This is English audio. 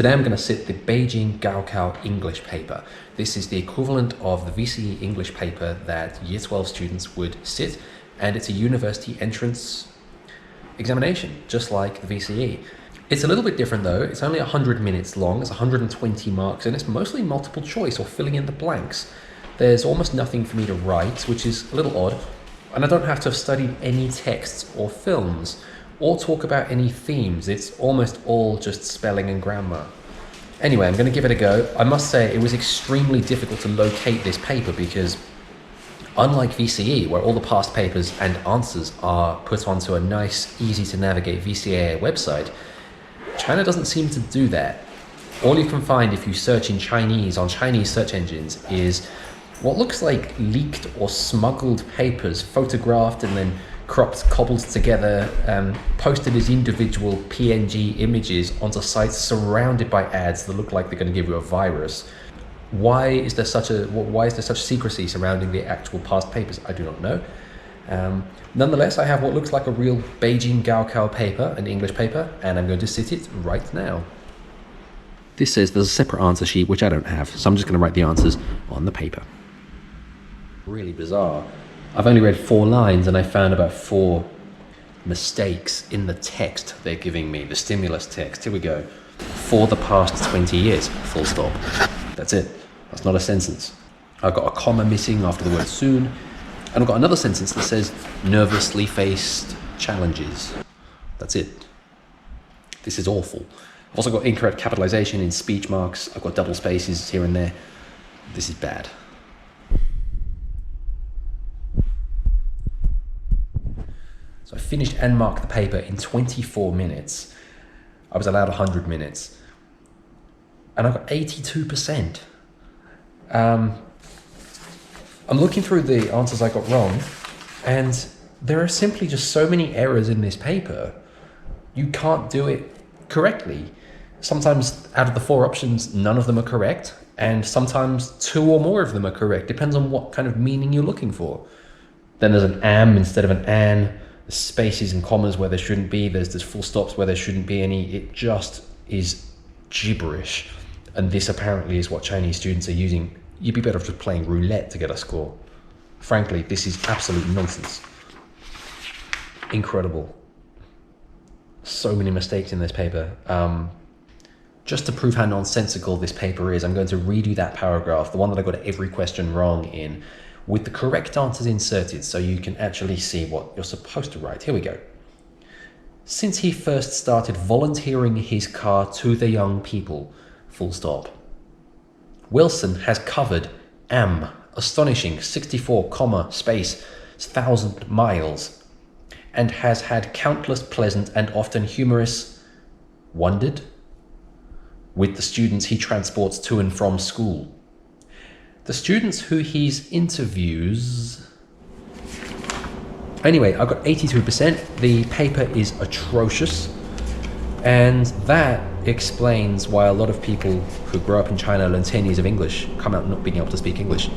Today I'm going to sit the Beijing Gaokao English paper. This is the equivalent of the VCE English paper that Year 12 students would sit, and it's a university entrance examination, just like the VCE. It's a little bit different though. It's only 100 minutes long, it's 120 marks, and it's mostly multiple choice or filling in the blanks. There's almost nothing for me to write, which is a little odd, and I don't have to have studied any texts or films or talk about any themes. It's almost all just spelling and grammar. Anyway, I'm going to give it a go. I must say it was extremely difficult to locate this paper because unlike VCE, where all the past papers and answers are put onto a nice, easy to navigate VCA website, China doesn't seem to do that. All you can find if you search in Chinese on Chinese search engines is what looks like leaked or smuggled papers, photographed and then cropped, cobbled together, posted as individual PNG images onto sites surrounded by ads that look like they're going to give you a virus. Why is there such secrecy surrounding the actual past papers? I do not know. Nonetheless, I have what looks like a real Beijing Gaokao paper, an English paper, and I'm going to sit it right now. This says there's a separate answer sheet, which I don't have, so I'm just going to write the answers on the paper. Really bizarre. I've only read 4 lines and I found about 4 mistakes in the text they're giving me, the stimulus text. Here we go. For the past 20 years, full stop. That's it. That's not a sentence. I've got a comma missing after the word soon, and I've got another sentence that says nervously faced challenges. That's it. This is awful. I've also got incorrect capitalization in speech marks. I've got double spaces here and there. This is bad. So I finished and marked the paper in 24 minutes. I was allowed 100 minutes. And I got 82%. I'm looking through the answers I got wrong, and there are simply just so many errors in this paper. You can't do it correctly. Sometimes out of the 4 options, none of them are correct, and sometimes 2 or more of them are correct. Depends on what kind of meaning you're looking for. Then there's an am instead of an an. There's spaces and commas where there shouldn't be. There's full stops where there shouldn't be any. It just is gibberish. And this apparently is what Chinese students are using. You'd be better off just playing roulette to get a score. Frankly, this is absolute nonsense. Incredible. So many mistakes in this paper. Just to prove how nonsensical this paper is, I'm going to redo that paragraph, the one that I got every question wrong in, with the correct answers inserted so you can actually see what you're supposed to write. Here we go. Since he first started volunteering his car to the young people, full stop. Wilson has covered astonishing 64, space, 1,000 miles, and has had countless pleasant and often humorous wondered with the students he transports to and from school. The students who he interviews... Anyway, I got 82%. The paper is atrocious. And that explains why a lot of people who grow up in China, learn 10 years of English, come out not being able to speak English.